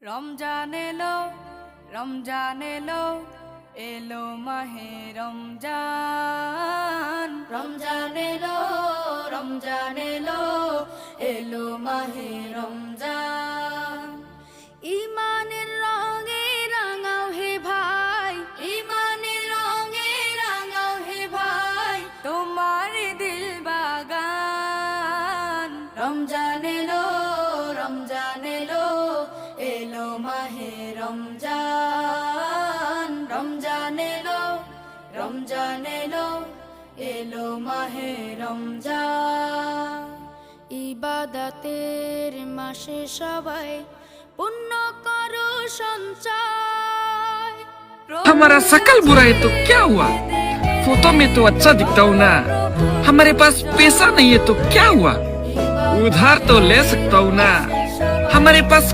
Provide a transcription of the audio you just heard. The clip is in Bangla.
রমজান এলো, রমজান এলো, এলো মাহে রমজান। রমজান এলো, রমজান এলো, এলো মাহে রমজান। ইমানের রঙে রাঙাও হে ভাই, ইমানের রঙে রাঙাও হে ভাই, তোমার দিল বাগান। রমজান এলো, রমজান এলো, এলো মাহে রমজান। রমজান এলো, রমজান এলো, এলো মাহে রমজান। ইবাদতের মাসে সবাই পুণ্য করো সঞ্চয়। हमारा शकल बुरा है तो क्या हुआ? फोटो में तो अच्छा दिखता हूँ ना। हमारे पास पैसा नहीं है तो क्या हुआ? उधार तो ले सकता हूँ ना। हमारे पास